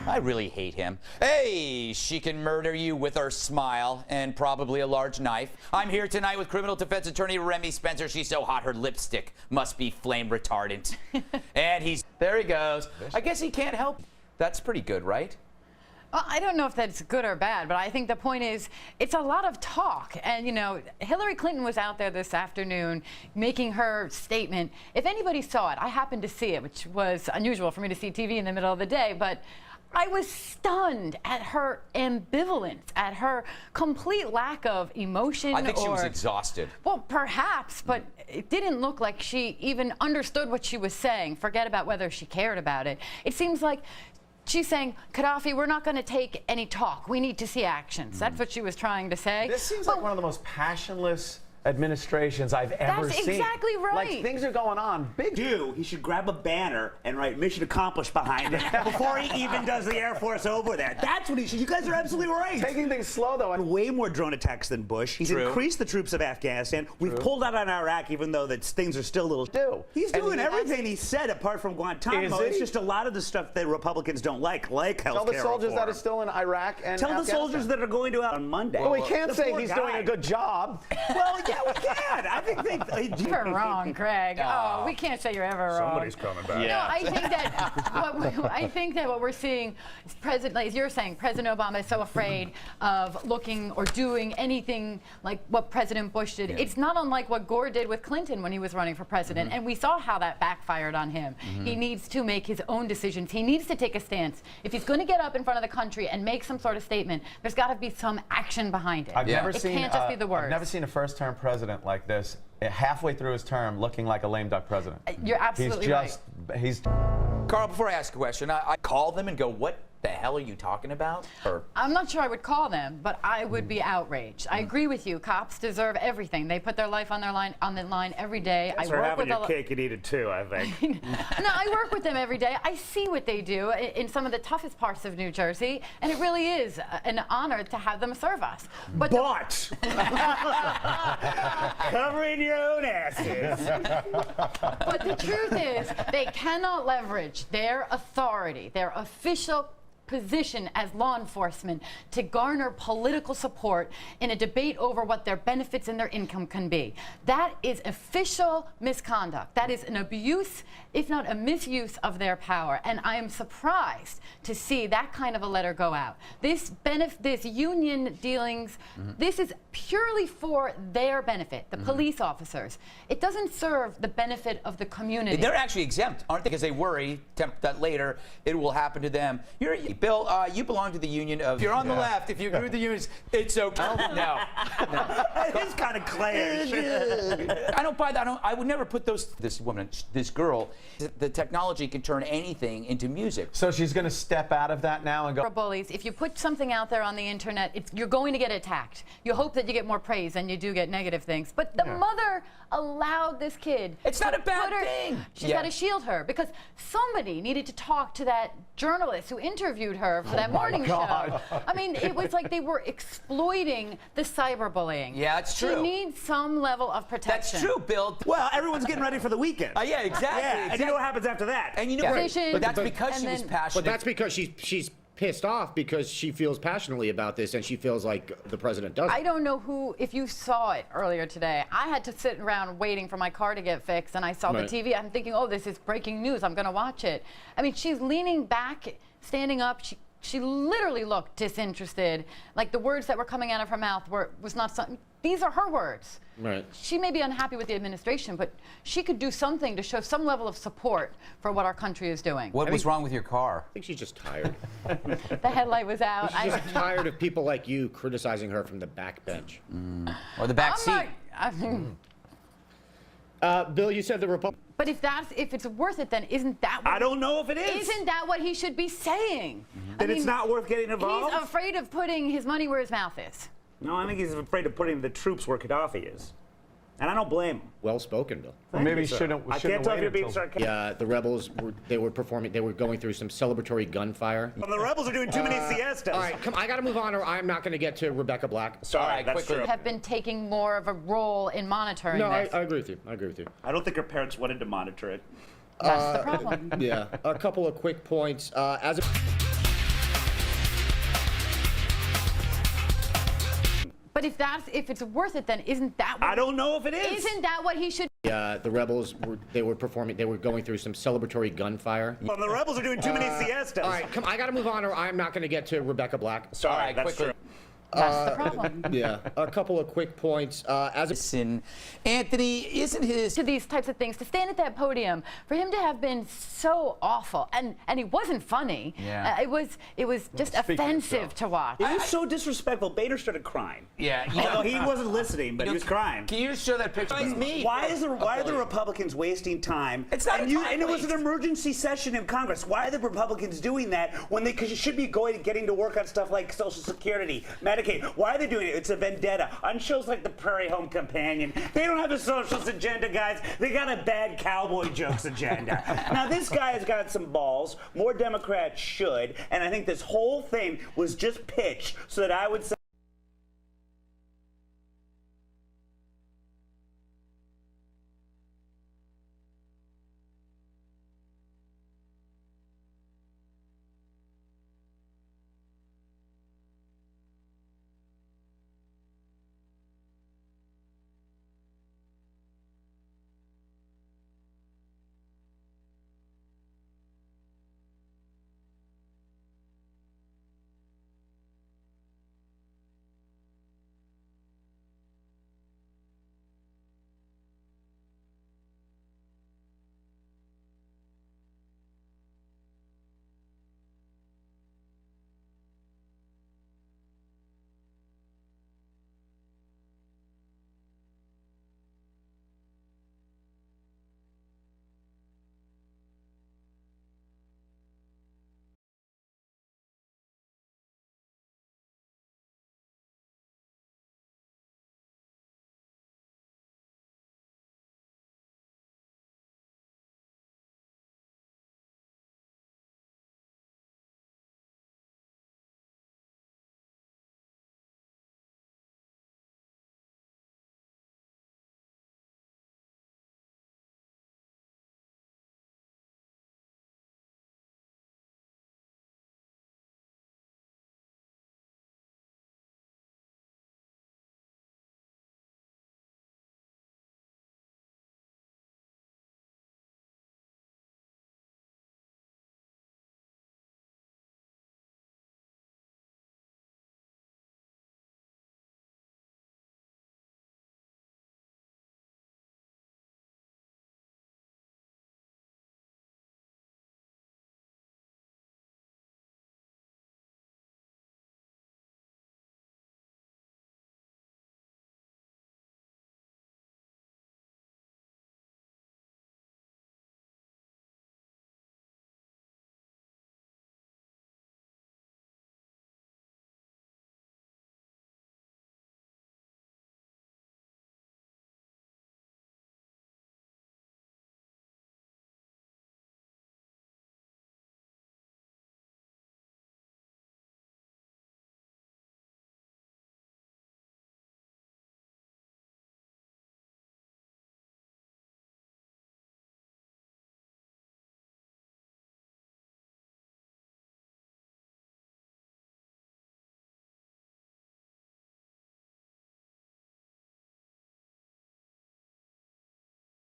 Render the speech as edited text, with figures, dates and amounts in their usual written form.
I really hate him. Hey, she can murder you with her smile and probably a large knife. I'm here tonight with criminal defense attorney Remi Spencer. She's so hot her lipstick must be flame retardant. And there he goes. I guess he can't help. That's pretty good, right? Well, I don't know if that's good or bad, but I think the point is it's a lot of talk. And, you know, Hillary Clinton was out there this afternoon making her statement. If anybody saw it, I happened to see it, which was unusual for me to see TV in the middle of the day, but I was stunned at her ambivalence, at her complete lack of emotion. I think she was exhausted. Well, perhaps, but it didn't look like she even understood what she was saying. Forget about whether she cared about it. It seems like she's saying, Gaddafi, we're not going to take any talk. We need to see actions. That's what she was trying to say. This seems like one of the most passionless administrations I've ever seen. That's exactly right. Like, things are going on. He should grab a banner and write "Mission Accomplished" behind it before he even does the Air Force over there. That's what he should. You guys are absolutely right. Taking things slow, though. Way more drone attacks than Bush. He's increased the troops of Afghanistan. We've pulled out on Iraq, even though things are still a little. He's doing everything he said, apart from Guantanamo. It's just a lot of the stuff that Republicans don't like health care. Tell the soldiers that are still in Iraq and Tell the soldiers that are going to out on Monday. Well, we can't say he's doing a good job. Well, yeah, we can. I think you're wrong, Greg. Oh, we can't say you're ever wrong. Somebody's coming back. You know, I think that what we're seeing is as you're saying, President Obama is so afraid of looking or doing anything like what President Bush did. Yeah. It's not unlike what Gore did with Clinton when he was running for president, and we saw how that backfired on him. He needs to make his own decisions. He needs to take a stance. If he's going to get up in front of the country and make some sort of statement, there's got to be some action behind it. It can't just be the words. I've never seen a first-term president like this, halfway through his term, looking like a lame duck president. You're absolutely right. Carl, before I ask a question, I call them and go, what the hell are you talking about? I'm not sure I would call them, but I would be outraged. I agree with you. Cops deserve everything. They put their life on the line every day. I work with your cake and eat it too, I think. No, I work with them every day. I see what they do in some of the toughest parts of New Jersey, and it really is an honor to have them serve us. But covering your own asses. But the truth is, they cannot leverage their authority, their official position as law enforcement to garner political support in a debate over what their benefits and their income can be. That is official misconduct. That is an abuse, if not a misuse of their power. And I am surprised to see that kind of a letter go out. This union dealings, this is purely for their benefit, the police officers. It doesn't serve the benefit of the community. They're actually exempt, aren't they? Because they worry that later it will happen to them. Bill, you belong to the union of. If you're on the left, if you agree with the unions, it's okay. No. It's kind of clash. I don't buy that. I would never put this girl, the technology can turn anything into music. So she's going to step out of that now and go. Bullies. If you put something out there on the internet, you're going to get attacked. You hope that you get more praise than you do get negative things. But the mother allowed this kid. It's not a bad thing. She's got to shield her because somebody needed to talk to that journalist who interviewed her for that morning show. I mean, it was like they were exploiting the cyberbullying. Yeah, it's true. She needs some level of protection. That's true, Bill. Well, everyone's getting ready for the weekend. Yeah, exactly. Yeah, and you know what happens after that. And you know, but that's because she was passionate. But that's because she's pissed off because she feels passionately about this and she feels like the president doesn't. I don't know if you saw it earlier today. I had to sit around waiting for my car to get fixed, and I saw the TV. I'm thinking, oh, this is breaking news. I'm going to watch it. I mean, she's leaning back, standing up. She literally looked disinterested. Like the words that were coming out of her mouth was not something. These are her words. Right. She may be unhappy with the administration, but she could do something to show some level of support for what our country is doing. What was wrong with your car? I think she's just tired. The headlight was out. She's just tired of people like you criticizing her from the back bench. Or the back seat. Bill, you said the Republican. But if it's worth it, then isn't that what I don't know if it is. Isn't that what he should be saying? That it's not worth getting involved? He's afraid of putting his money where his mouth is. No, I think he's afraid of putting the troops where Gaddafi is. And I don't blame him. Well spoken, Bill. Well, maybe shouldn't. I can't tell if you're being sarcastic. Yeah, the rebels they were going through some celebratory gunfire. Well, the rebels are doing too many siestas. All right, come. I got to move on, or I'm not going to get to Rebecca Black. Sorry, that's true. Have been taking more of a role in monitoring this. I agree with you. I agree with you. I don't think her parents wanted to monitor it. That's the problem. Yeah, a couple of quick points. But if it's worth it, then isn't that what I don't know if it is. Isn't that what he should? The rebels were going through some celebratory gunfire. Well, the rebels are doing too many siestas. All right, come. I got to move on, or I'm not going to get to Rebecca Black. Sorry, All right, that's quickly. true. That's the problem. Yeah, a couple of quick points. Listen, Anthony, isn't his To these types of things, to stand at that podium, for him to have been so awful, and he wasn't funny. Yeah. It was just offensive to watch. It was so disrespectful. Bader started crying. Yeah, you Although know, he wasn't listening, but he was crying. Can you show that picture? It's me. Why are the Republicans wasting time? It's not and a time and it was an waste. emergency session in Congress. Why are the Republicans doing that when they should be getting to work on stuff like Social Security, Medicaid? Why are they doing it? It's a vendetta on shows like The Prairie Home Companion. They don't have a socialist agenda, guys. They got a bad cowboy jokes agenda. Now this guy has got some balls. More Democrats should, and I think this whole thing was just pitched so that I would say.